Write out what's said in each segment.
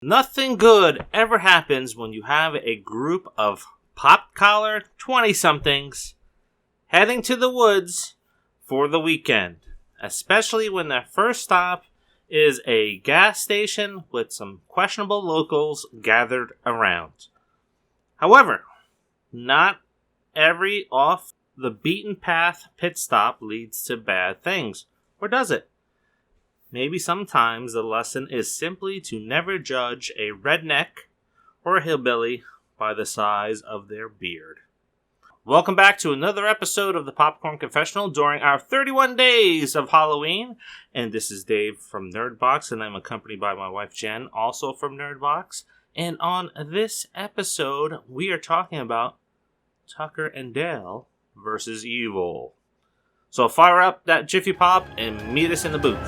Nothing good ever happens when you have a group of pop-collar 20-somethings heading to the woods for the weekend, especially when their first stop is a gas station with some questionable locals gathered around. However, not every off-the-beaten-path pit stop leads to bad things, or does it? Maybe sometimes the lesson is simply to never judge a redneck or a hillbilly by the size of their beard. Welcome back to another episode of the Popcorn Confessional during our 31 days of Halloween. And this is Dave from nERD, and I'm accompanied by my wife Jenn, also from nERD. And on this episode, we are talking about Tucker and Dale versus Evil. So fire up that Jiffy Pop and meet us in the booth.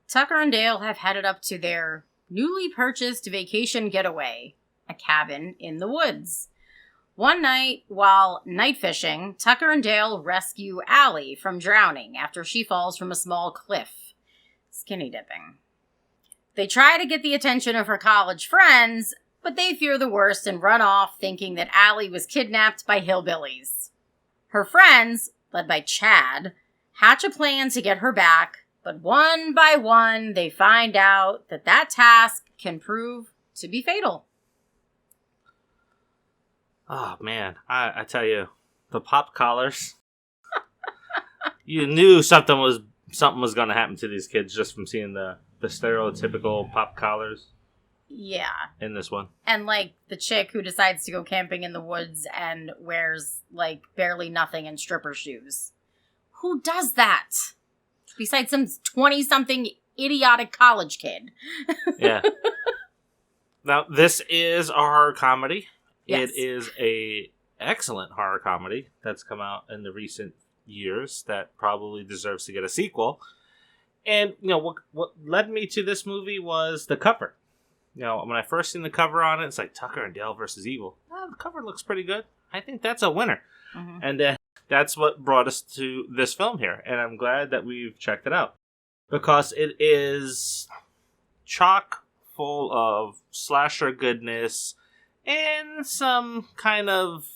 Tucker and Dale have headed up to their newly purchased vacation getaway, a cabin in the woods. One night, while night fishing, Tucker and Dale rescue Allie from drowning after she falls from a small cliff, skinny dipping. They try to get the attention of her college friends, but they fear the worst and run off thinking that Allie was kidnapped by hillbillies. Her friends, led by Chad, hatch a plan to get her back, but one by one they find out that that task can prove to be fatal. Oh man, I tell you, the pop collars. You knew something was going to happen to these kids just from seeing the stereotypical pop collars. Yeah. In this one. And, like, the chick who decides to go camping in the woods and wears, like, barely nothing and stripper shoes. Who does that? Besides some 20-something idiotic college kid. Yeah. Now, this is a horror comedy. Yes. It is a excellent horror comedy that's come out in the recent years that probably deserves to get a sequel. And, you know, what led me to this movie was the cover. You know, when I first seen the cover on it, it's like Tucker and Dale versus Evil. Oh, the cover looks pretty good. I think that's a winner. Mm-hmm. And that's what brought us to this film here. And I'm glad that we've checked it out. Because it is chock full of slasher goodness and some kind of,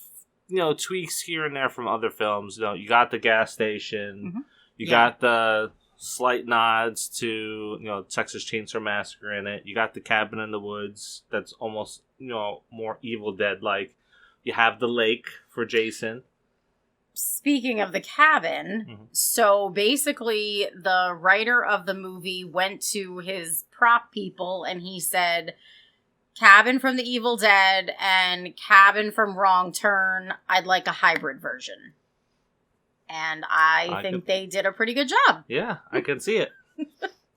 you know, tweaks here and there from other films. You know, you got the gas station. Mm-hmm. You got the slight nods to, you know, Texas Chainsaw Massacre in it. You got the cabin in the woods that's almost, you know, more Evil Dead-like. You have the lake for Jason. Speaking of the cabin, so basically the writer of the movie went to his prop people and he said, cabin from the Evil Dead and cabin from Wrong Turn, I'd like a hybrid version. And I think they did a pretty good job. Yeah, I can see it.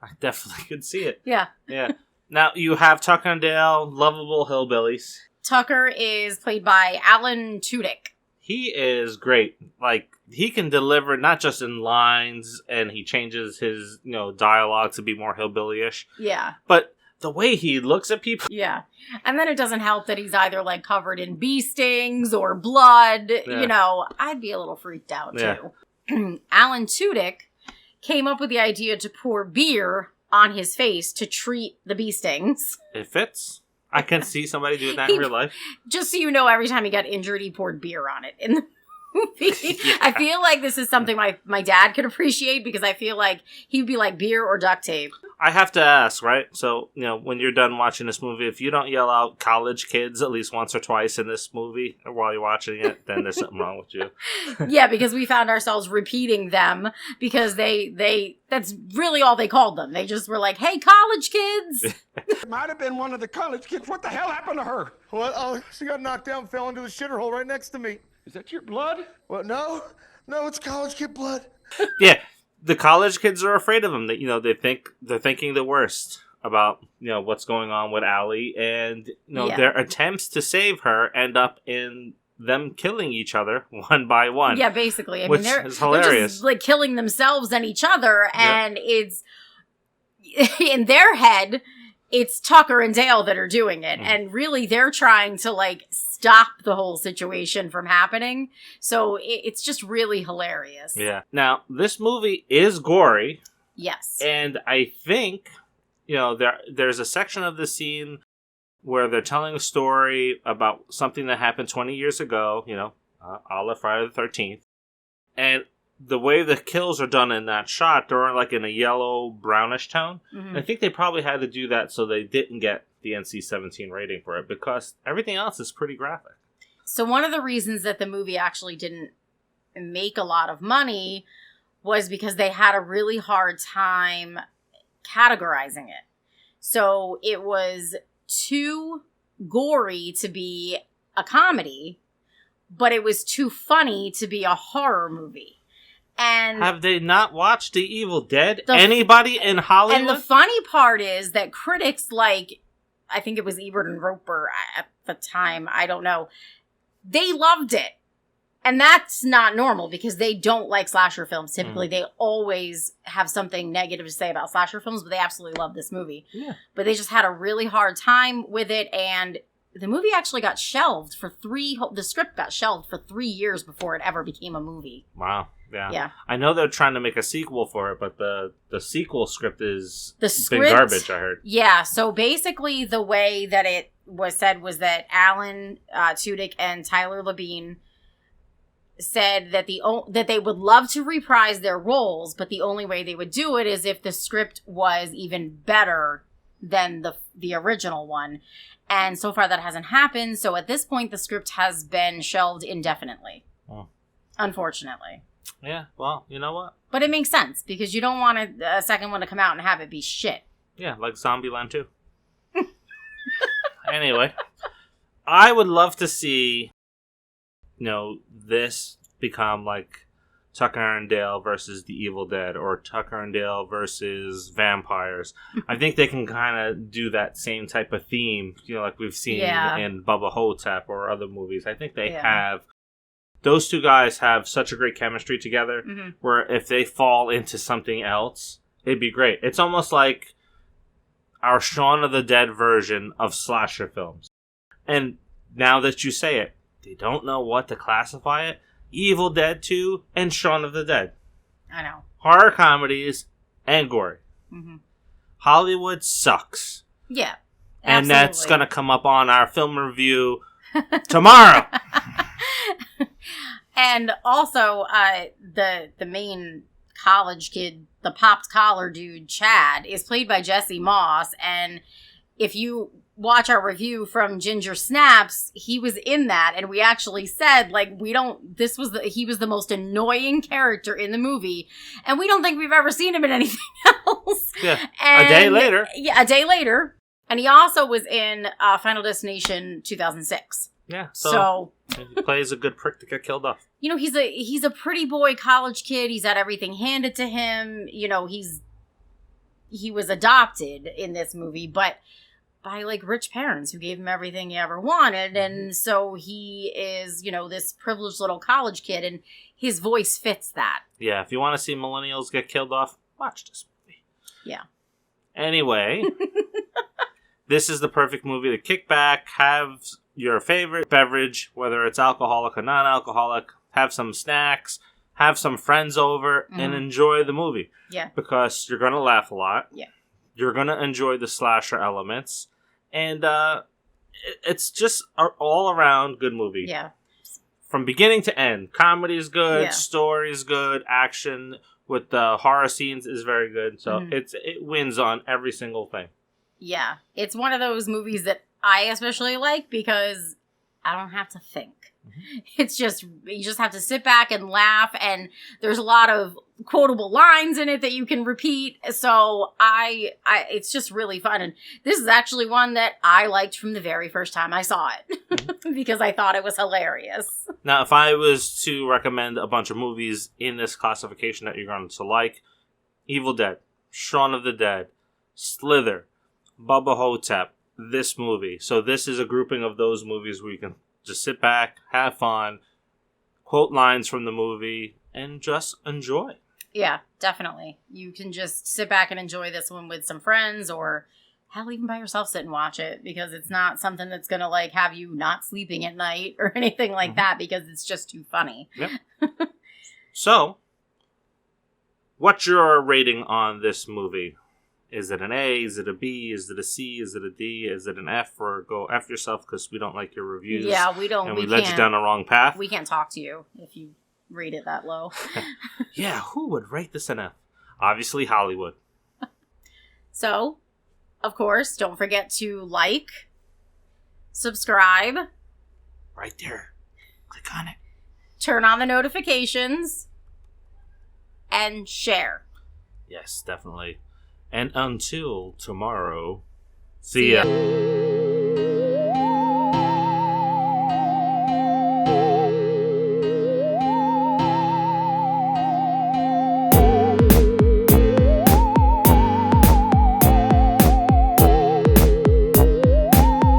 I definitely could see it. Yeah. Yeah. Now, you have Tucker and Dale, lovable hillbillies. Tucker is played by Alan Tudyk. He is great. Like, he can deliver not just in lines, and he changes his, you know, dialogue to be more hillbilly-ish. Yeah. But the way he looks at people. Yeah. And then it doesn't help that he's either, like, covered in bee stings or blood. Yeah. You know, I'd be a little freaked out, too. Alan Tudyk came up with the idea to pour beer on his face to treat the bee stings. It fits. I can see somebody doing that in real life. Just so you know, every time he got injured, he poured beer on it in the movie. Yeah. I feel like this is something my dad could appreciate because I feel like he would be like beer or duct tape. I have to ask, right? So, you know, when you're done watching this movie, if you don't yell out college kids at least once or twice in this movie while you're watching it, then there's something wrong with you. Yeah, because we found ourselves repeating them because they that's really all they called them. They just were like, hey, college kids. It might have been one of the college kids. What the hell happened to her? What? Oh, she got knocked down and fell into the shitter hole right next to me. Is that your blood? What? No, it's college kid blood. Yeah. The college kids are afraid of him. That, you know, they're thinking the worst about, you know, what's going on with Allie, and, you know, their attempts to save her end up in them killing each other one by one. Yeah, basically. I which mean, is hilarious. They're just, like, killing themselves and each other, and it's in their head, it's Tucker and Dale that are doing it. And really, they're trying to, like, stop the whole situation from happening. So it's just really hilarious. Yeah. Now, this movie is gory. Yes. And I think, there's a section of the scene where they're telling a story about something that happened 20 years ago, a la Friday the 13th. And the way the kills are done in that shot, they're like in a yellow brownish tone. Mm-hmm. I think they probably had to do that so they didn't get the NC-17 rating for it, because everything else is pretty graphic. So one of the reasons that the movie actually didn't make a lot of money was because they had a really hard time categorizing it. So it was too gory to be a comedy, but it was too funny to be a horror movie. And have they not watched The Evil Dead? Anybody in Hollywood? And the funny part is that critics like, I think it was Ebert and Roper at the time, I don't know, they loved it. And that's not normal because they don't like slasher films. Typically, they always have something negative to say about slasher films, but they absolutely love this movie. Yeah. But they just had a really hard time with it, and the movie actually got shelved the script got shelved for 3 years before it ever became a movie. Wow. Yeah. I know they're trying to make a sequel for it, but the sequel script is been garbage, I heard. Yeah, so basically the way that it was said was that Alan Tudyk and Tyler Labine said that that they would love to reprise their roles, but the only way they would do it is if the script was even better than the original one. And so far that hasn't happened, so at this point the script has been shelved indefinitely. Oh. Unfortunately. Yeah, well, you know what? But it makes sense, because you don't want a second one to come out and have it be shit. Yeah, like Zombieland 2. Anyway, I would love to see, this become like Tucker and Dale versus The Evil Dead, or Tucker and Dale versus vampires. I think they can kind of do that same type of theme, like we've seen in Bubba Hotep or other movies. I think they have. Those two guys have such a great chemistry together, where if they fall into something else, it'd be great. It's almost like our Shaun of the Dead version of slasher films. And now that you say it, they don't know what to classify it. Evil Dead 2 and Shaun of the Dead. I know. Horror comedies and gory. Mm-hmm. Hollywood sucks. Yeah. Absolutely. And that's going to come up on our film review tomorrow. And also, the main college kid, the popped collar dude, Chad, is played by Jesse Moss. And if you watch our review from Ginger Snaps, he was in that. And we actually said, like, he was the most annoying character in the movie. And we don't think we've ever seen him in anything else. Yeah. A day later. Yeah, a day later. And he also was in Final Destination 2006. Yeah, so he plays a good prick to get killed off. He's a pretty boy college kid. He's had everything handed to him. He was adopted in this movie, but by like rich parents who gave him everything he ever wanted, and so he is, this privileged little college kid, and his voice fits that. Yeah, if you want to see millennials get killed off, watch this movie. Yeah. Anyway, this is the perfect movie to kick back, have your favorite beverage, whether it's alcoholic or non-alcoholic, have some snacks, have some friends over, and enjoy the movie. Yeah. Because you're going to laugh a lot. Yeah. You're going to enjoy the slasher elements. And it's just an all-around good movie. Yeah. From beginning to end. Comedy is good, story is good, action with the horror scenes is very good. So it wins on every single thing. Yeah. It's one of those movies that I especially like because I don't have to think. It's just, you just have to sit back and laugh, and there's a lot of quotable lines in it that you can repeat. So it's just really fun. And this is actually one that I liked from the very first time I saw it because I thought it was hilarious. Now, if I was to recommend a bunch of movies in this classification that you're going to like, Evil Dead, Shaun of the Dead, Slither, Bubba Hotep, this movie. So this is a grouping of those movies where you can just sit back, have fun, quote lines from the movie, and just enjoy. Yeah, definitely. You can just sit back and enjoy this one with some friends, or hell, even by yourself, sit and watch it, because it's not something that's going to like have you not sleeping at night or anything like that, because it's just too funny. Yep. So, what's your rating on this movie? Is it an A? Is it a B? Is it a C? Is it a D? Is it an F? Or go F yourself because we don't like your reviews. Yeah, we don't. And we led you down the wrong path. We can't talk to you if you rate it that low. Yeah, who would rate this an F? Obviously, Hollywood. So, of course, don't forget to like, subscribe. Right there. Click on it. Turn on the notifications. And share. Yes, definitely. And until tomorrow, see ya.